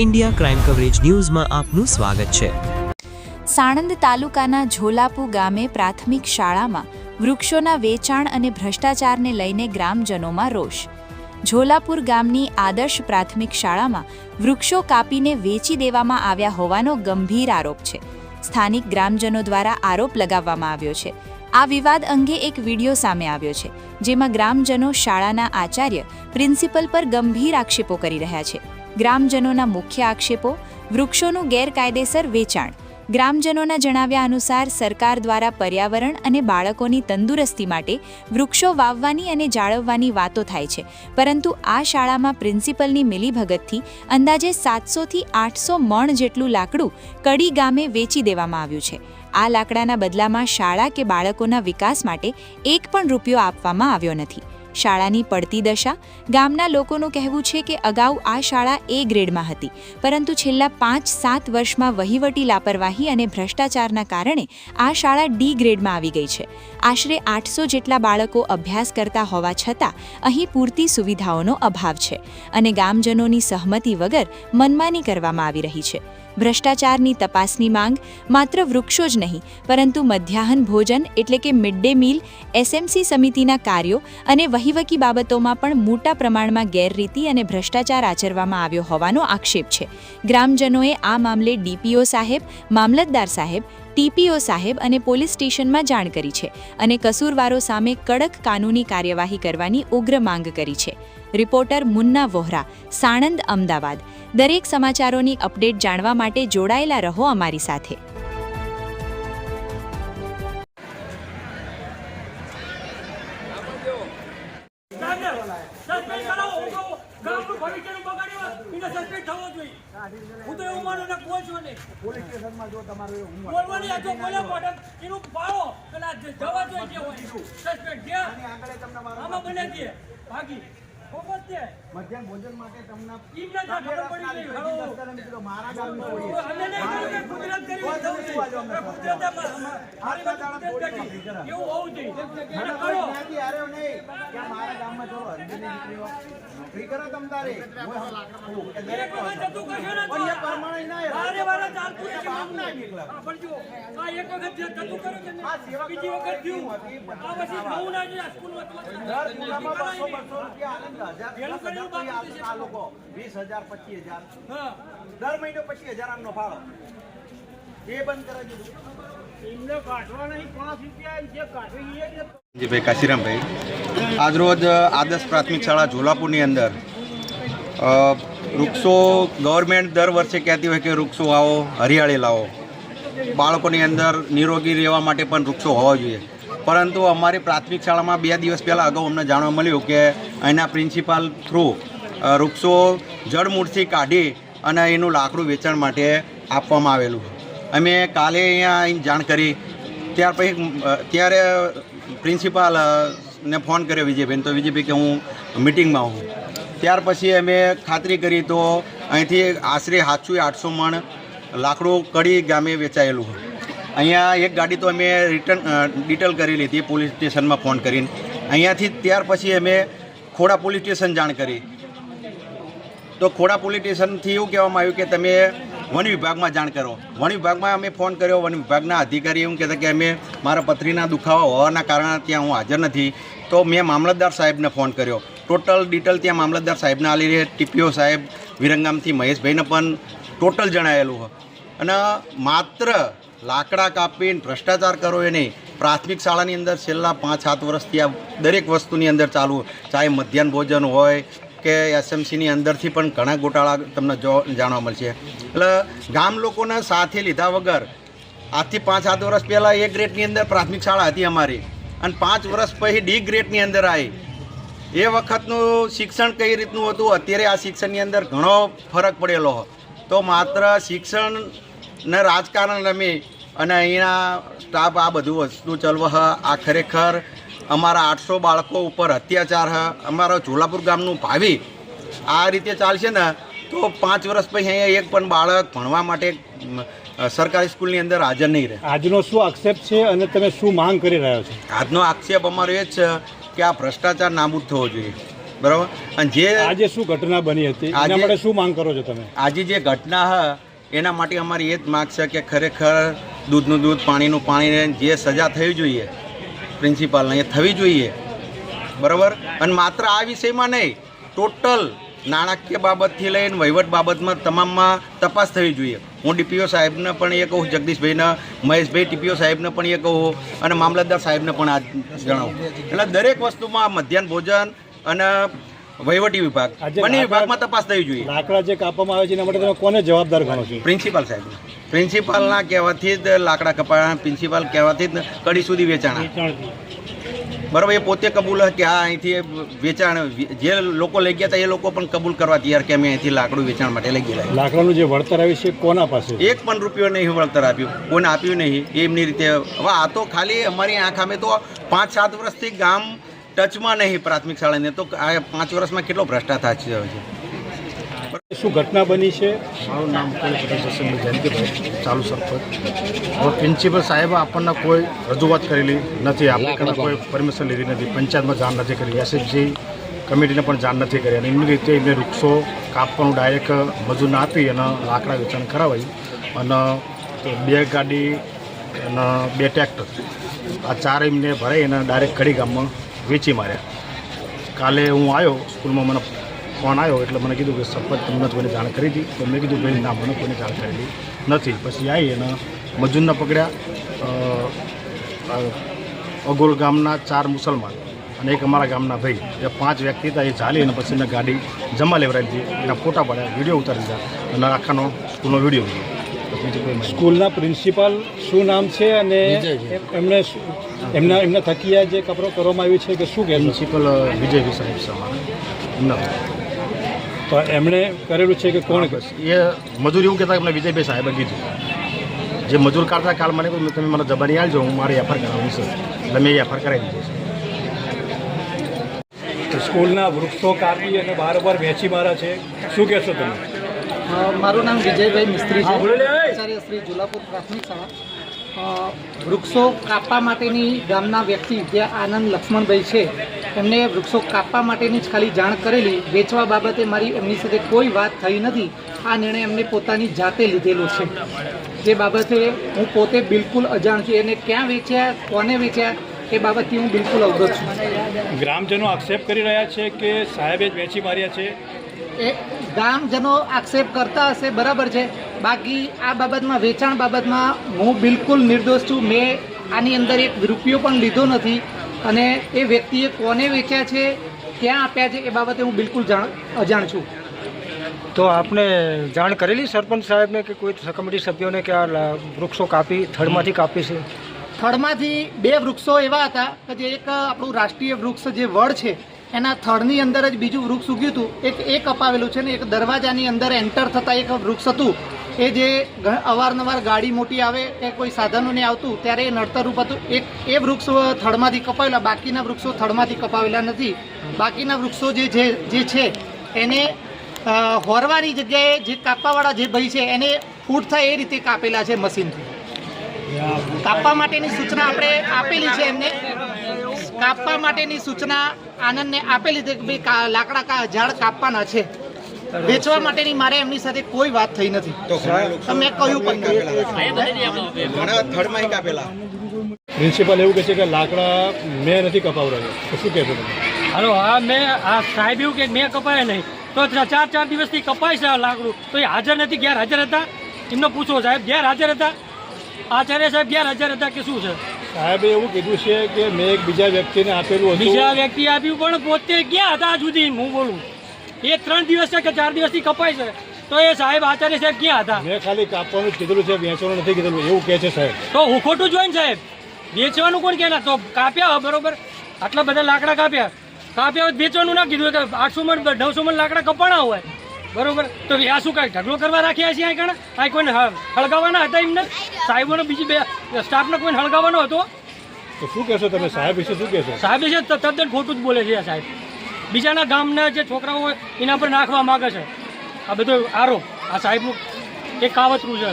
India crime coverage ન્યૂઝમાં આપનું સ્વાગત છે। સાણંદ તાલુકાના ઝોલાપુ ગામે પ્રાથમિક શાળામાં વૃક્ષોના વેચાણ અને ભ્રષ્ટાચારને લઈને ગ્રામજનોમાં રોષ। ઝોલાપુર ગામની આદર્શ પ્રાથમિક શાળામાં વૃક્ષો કાપીને વેચી દેવામાં આવ્યા હોવાનો ગંભીર આરોપ છે। સ્થાનિક ગ્રામજનો દ્વારા આરોપ લગાવવામાં આવ્યો છે। આ વિવાદ અંગે એક વિડીયો સામે આવ્યો છે, જેમાં ગ્રામજનો શાળાના આચાર્ય પ્રિન્સિપલ પર ગંભીર આક્ષેપો કરી રહ્યા છે। ગ્રામજનોના મુખ્ય આક્ષેપો: વૃક્ષોનું ગેરકાયદેસર વેચાણ। ગ્રામજનોના જણાવ્યા અનુસાર સરકાર દ્વારા પર્યાવરણ અને બાળકોની તંદુરસ્તી માટે વૃક્ષો વાવવાની અને જાળવવાની વાતો થાય છે, પરંતુ આ શાળામાં પ્રિન્સિપલની મિલીભગતથી અંદાજે 700થી 800 મણ જેટલું લાકડું કડી ગામે વેચી દેવામાં આવ્યું છે। આ લાકડાના બદલામાં શાળા કે બાળકોના વિકાસ માટે એક પણ રૂપિયો આપવામાં આવ્યો નથી। શાળાની પડતી દશા: ગામના લોકોનું કહેવું છે કે અગાઉ આ શાળા A ગ્રેડમાં હતી, પરંતુ છેલ્લા 5-7 વર્ષમાં વહીવટી લાપરવાહી અને ભ્રષ્ટાચારના કારણે આ શાળા D ગ્રેડમાં આવી ગઈ છે। આશરે 800 જેટલા બાળકો અભ્યાસ કરતા હોવા છતાં અહીં પૂરતી સુવિધાઓનો અભાવ છે અને ગામજનોની સહમતિ વગર મનમાની કરવામાં આવી રહી છે। ભ્રષ્ટાચારની તપાસની માંગ: માત્ર વૃક્ષો જ નહીં, પરંતુ મધ્યાહન ભોજન એટલે કે મિડ ડે મીલ, SMC સમિતિના કાર્યો અને વહીવટી બાબતોમાં પણ મોટા પ્રમાણમાં ગેરરીતિ અને ભ્રષ્ટાચાર આચરવામાં આવ્યો હોવાનો આક્ષેપ છે। ગ્રામજનોએ આ મામલે DPO સાહેબ, મામલતદાર સાહેબ, TPO સાહેબ અને પોલીસ સ્ટેશનમાં જાણ કરી છે અને કસૂરવારો સામે કડક કાનૂની કાર્યવાહી કરવાની ઉગ્ર માંગ કરી છે। રિપોર્ટર મુન્ના વોહરા, સાણંદ, અમદાવાદ। દરેક સમાચારોની અપડેટ જાણવા માટે જોડાયેલા રહો અમારી સાથે। મધ્યાહન ભોજન માટે તમને લોકો 20,000 25,000 દર મહિને 25,000 આમનો ફાળો એ બંધ કરાવી દીધું। એમને કાઢવા નહીં, 5 રૂપિયા જે કાઢવી એ જી ભાઈ કાશીરામભાઈ, આજરોજ આદર્શ પ્રાથમિક શાળા ઝોલાપુરની અંદર વૃક્ષો ગવર્મેન્ટ દર વર્ષે કહેતી હોય કે વૃક્ષો વાવો, હરિયાળી લાવો, બાળકોની અંદર નિરોગી રહેવા માટે પણ વૃક્ષો હોવા જોઈએ, પરંતુ અમારી પ્રાથમિક શાળામાં 2 દિવસ પહેલાં અગાઉ અમને જાણવા મળ્યું કે અહીંના પ્રિન્સિપાલ થ્રુ વૃક્ષો જળમૂળથી કાઢી અને એનું લાકડું વેચાણ માટે આપવામાં આવેલું। અમે કાલે અહીંયા આવીને જાણ કરી, ત્યારે પ્રિન્સિપાલને ફોન કર્યો વિજયભાઈને, તો વિજયભાઈ કે હું મિટિંગમાં હું। ત્યાર પછી અમે ખાતરી કરી તો અહીંથી આશરે 700-800 મણ લાકડું કડી ગામે વેચાયેલું। અહીંયા એક ગાડી તો અમે ડિટેલ કરી લીધી પોલીસ સ્ટેશનમાં ફોન કરીને અહીંયાથી। ત્યાર પછી અમે ખોડા પોલીસ સ્ટેશન જાણ કરી, તો ખોડા પોલીસ સ્ટેશનથી એવું કહેવામાં આવ્યું કે તમે વન વિભાગમાં જાણ કરો। વન વિભાગમાં અમે ફોન કર્યો, વન વિભાગના અધિકારી એવું કહેતા કે અમે મારા પથરીના દુખાવા હોવાના કારણે ત્યાં હું હાજર નથી। તો મેં મામલતદાર સાહેબને ફોન કર્યો, ટોટલ ડિટેલ ત્યાં મામલતદાર સાહેબને આલી રહે, TPO સાહેબ વિરંગામથી મહેશભાઈને પણ ટોટલ જણાવેલું હોય। અને માત્ર લાકડા કાપીને ભ્રષ્ટાચાર કરો એ નહીં, પ્રાથમિક શાળાની અંદર છેલ્લા 5-7 વર્ષથી આ દરેક વસ્તુની અંદર ચાલુ, ચાહે મધ્યાહન ભોજન હોય કે SMCની અંદરથી પણ ઘણા ગોટાળા તમને જાણવા મળશે। એટલે ગામ લોકોને સાથે લીધા વગર આજથી 5-7 વર્ષ પહેલાં A ગ્રેડની અંદર પ્રાથમિક શાળા હતી અમારી, અને 5 વર્ષ પછી D ગ્રેડની અંદર આવી। એ વખતનું શિક્ષણ કઈ રીતનું હતું, અત્યારે આ શિક્ષણની અંદર ઘણો ફરક પડેલો। તો માત્ર શિક્ષણને રાજકારણ રમી અને અહીંના સ્ટાફ આ બધું વસ્તુ ચલવ, આ ખરેખર અમારા 800 બાળકો ઉપર અત્યાચાર। અમારા ઝોલાપુર ગામનું ભાવિ આ રીતે ચાલશે ને તો 5 વર્ષ પછી અહીંયા એક પણ બાળક ભણવા માટે સરકારી સ્કૂલની અંદર હાજર નહીં રહે। આજનો શું આક્ષેપ છે અને તમે શું માંગ કરી રહ્યા છો? આજનો આક્ષેપ અમારો એ જ છે કે આ ભ્રષ્ટાચાર નાબૂદ થવો જોઈએ। બરાબર. અને જે આજે શું ઘટના બની હતી એના આજે- માટે શું માંગ કરો છો તમે? આજે જે ઘટના હ એના માટે અમારી એ જ માગ છે કે ખરેખર દૂધનું દૂધ પાણીનું પાણી, જે સજા થવી જોઈએ પ્રિન્સિપાલને એ થવી જોઈએ, બરાબર. અને માત્ર આ વિષયમાં નહીં, ટોટલ નાણાકીય બાબતથી લઈને વહીવટ બાબતમાં તમામમાં તપાસ થવી જોઈએ. હું ડીપીઓ સાહેબને પણ એ કહું, જગદીશભાઈને, મહેશભાઈ ટીપીઓ સાહેબને પણ એ કહું અને મામલતદાર સાહેબને પણ આ જણાવું. એટલે દરેક વસ્તુમાં મધ્યાહન ભોજન અને વહીવટી વિભાગ આજે બંને વિભાગમાં તપાસ થવી જોઈએ. લાકડા જે કાપવામાં આવે છે એના માટે તમે કોને જવાબદાર ગણો છો? પ્રિન્સિપાલ સાહેબ, પ્રિન્સિપાલના કહેવાથી જ લાકડા કપાયા, પ્રિન્સિપાલ કહેવાથી જ કડી સુધી વેચાણા, બરાબર. એ પોતે કબૂલ કે આ અહીંથી વેચાણ, જે લોકો લઈ ગયા હતા એ લોકો પણ કબૂલ કરવા તૈયાર કે અમે અહીંથી લાકડું વેચાણ માટે લઈ ગયેલા. લાકડાનું જે વળતર આવ્યું છે કોના પાસે? એક પણ રૂપિયો નહીં વળતર આપ્યું, કોઈને આપ્યું નહીં. એમની રીતે હવે આ તો ખાલી અમારી આંખ સામે તો 5-7 વર્ષથી ગામ ટચમાં નહીં પ્રાથમિક શાળાને, તો આ 5 વર્ષમાં કેટલો ભ્રષ્ટાચાર થયો છે. શું ઘટના બની છે? મારું નામ જસંગ જયંતિભાઈ, ચાલુ સરપંચ. હવે પ્રિન્સિપલ સાહેબ આપણને કોઈ રજૂઆત કરેલી નથી, આપણે કને કોઈ પરમિશન લીધી નથી, પંચાયતમાં જાણ નથી કરી, એસએફજી કમિટીને પણ જાણ નથી કરી, અને એમની રીતે એમને વૃક્ષો કાપવાનું ડાયરેક્ટ મજૂરને આપી અને લાકડા વેચાણ કરાવાયું. અને 2 ગાડી અને 2 ટ્રેક્ટર, આ 4 એમને ભરાઈ અને ડાયરેક્ટ કડી ગામમાં વેચી માર્યા. કાલે હું આવ્યો સ્કૂલમાં, મને ફોન આવ્યો એટલે મને કીધું કે સરપંચ તમને કોઈને જાણ કરી હતી? તો મેં કીધું ભાઈ ના, મને કોઈને જાણ કરેલી નથી. પછી આવી અને મજૂરને પકડ્યા. અગોલ ગામના 4 મુસલમાન અને એક અમારા ગામના ભાઈ, એ 5 વ્યક્તિ હતા. એ ચાલી અને પછી એમને ગાડી જમા લેવડાવી દીધી, એના ફોટા પાડ્યા, વિડીયો ઉતારી દીધા અને આખાનો સ્કૂલનો વિડીયો લીધો. સ્કૂલના પ્રિન્સિપાલ શું નામ છે અને એમને એમના થકી જે કપડો કરવામાં આવ્યું છે કે શું કહે? પ્રિન્સિપલ વિજય સાહેબ છે અમારા, એમના. તો એમણે કરેલું છે કે કોણ? એ મજૂર એવું કહેતા કે અમને વિજયભાઈ સાહેબે કીધું. જે મજૂર કાઢતા કાલ મને કહ્યું તમે મને જબાની આવજો, હું મારી એફઆર કરાવું છે, એટલે મેં એફઆર કરાવી દીધી છે. સ્કૂલના વૃક્ષો કાપી અને બારોબાર વેચી મારા છે, શું કહેશો તમે? મારું નામ વિજયભાઈ મિસ્ત્રી છે, આચાર્ય શ્રી ઝોલાપુર પ્રાથમિક શાળા. વૃક્ષો કાપવા માટેની ગામના વ્યક્તિ જે આનંદ લક્ષ્મણભાઈ છે, એમને વૃક્ષો કાપવા માટેની જ ખાલી જાણ કરેલી, વેચવા બાબતે મારી એમની સાથે કોઈ વાત થઈ નથી. આ નિર્ણય એમને પોતાની જાતે લીધેલો છે, જે બાબતે હું પોતે બિલકુલ અજાણ છું. એને ક્યાં વેચ્યા, કોને વેચ્યા એ બાબતથી હું બિલકુલ અવગત છું. ગ્રામજનો આક્ષેપ કરી રહ્યા છે કે સાહેબે જ વેચી માર્યા છે. એ ગામજનો આક્ષેપ કરતા હશે, બરાબર છે. બાકી આ બાબતમાં, વેચાણ બાબતમાં હું બિલકુલ નિર્દોષ છું. મેં આની અંદર એક રૂપિયો પણ લીધો નથી અને એ વ્યક્તિએ કોને વેચ્યા છે, ક્યાં આપ્યા છે એ બાબતે હું બિલકુલ અજાણ છું. તો આપને જાણ કરેલી સરપંચ સાહેબને કે કોઈ કમિટી સભ્યોને કે આ વૃક્ષો કાપી થડમાંથી કાપી છે? થડમાંથી 2 વૃક્ષો એવા હતા કે જે એક આપણું રાષ્ટ્રીય વૃક્ષ જે વડ છે એના થડની અંદર જ બીજું વૃક્ષ ઉગ્યું હતું. એક અપાવેલું છે ને એક દરવાજાની અંદર એન્ટર થતાં એક વૃક્ષ હતું, એ જે અવારનવાર ગાડી મોટી આવે કે કોઈ સાધનો નહીં આવતું ત્યારે એ નડતરરૂપ હતું. એ વૃક્ષ થડમાંથી કપાવેલા, બાકીના વૃક્ષો થડમાંથી કપાવેલા નથી. બાકીના વૃક્ષો જે છે એને હોરવાની જગ્યાએ જે કાપવાવાળા જે ભાઈ છે એને ફૂટ થાય એ રીતે કાપેલા છે મશીનથી. કાપવા માટેની સૂચના આપણે આપેલી છે એમને, કાપવા માટેની સૂચના આનંદને આપેલી છે કે ભાઈ લાકડા ઝાડ કાપવાના છે. વેચવા માટેની મારે એમની સાથે કોઈ વાત થઈ નથી. મેં કહ્યું પણ ઘણા થર્ડમાં કાપેલા. પ્રિન્સિપાલ એવું કહે છે કે લાકડા મેં નથી કપાવડાવ્યા, તો શું કહેશો તમે? હાલો, હા, મેં આ સાહેબ એવું કે મેં કપાયા નહીં, તો 4 દિવસથી કપાય છે આ લાકડું, તો એ હાજર નથી, ગેરહાજર હતા? એમને પૂછો, સાહેબ ગેરહાજર હતા? આચાર્ય સાહેબ ગેરહાજર હતા કે શું છે? સાહેબે એવું કીધું છે કે મેં એક બીજા વ્યક્તિને આપેલું હતું. બીજા વ્યક્તિ આપ્યું પણ પોતે ક્યાં હતા આજ સુધી? હું બોલું એ 3 દિવસ છે કે 4 દિવસથી કપાય છે, તો એ સાહેબ આચાર્ય સાહેબ ક્યાં હતા? મેં ખાલી કાપવાનું જ કીધેલું છે, વેચવાનું નથી કીધેલું, એવું કહે છે સાહેબ. તો હું ખોટું જોઈને સાહેબ વેચવાનું કોણ કે? ના, તો કાપ્યા બરોબર, આટલા બધા લાકડા કાપ્યા હોય, વેચવાનું ના કીધું કે 800 મણ 900 મણ લાકડા કપાણા હોય, બરોબર. તો આ શું કાંઈ ઢગલો કરવા રાખ્યા છે? આ કોઈને હળગાવવાના હતા એમને? સાહેબોને બીજી 2 સ્ટાફને કોઈને હળગાવવાનો હતો? તો શું કહેશો તમે સાહેબ વિશે? શું કહેશો? સાહેબ વિશે તદ્દન ખોટું જ બોલે છે આ સાહેબ. બીજાના ગામના જે છોકરાઓ હોય એના પર નાખવા માગે છે આ બધો આરોપ. આ સાહેબનું એક કાવતરું છે.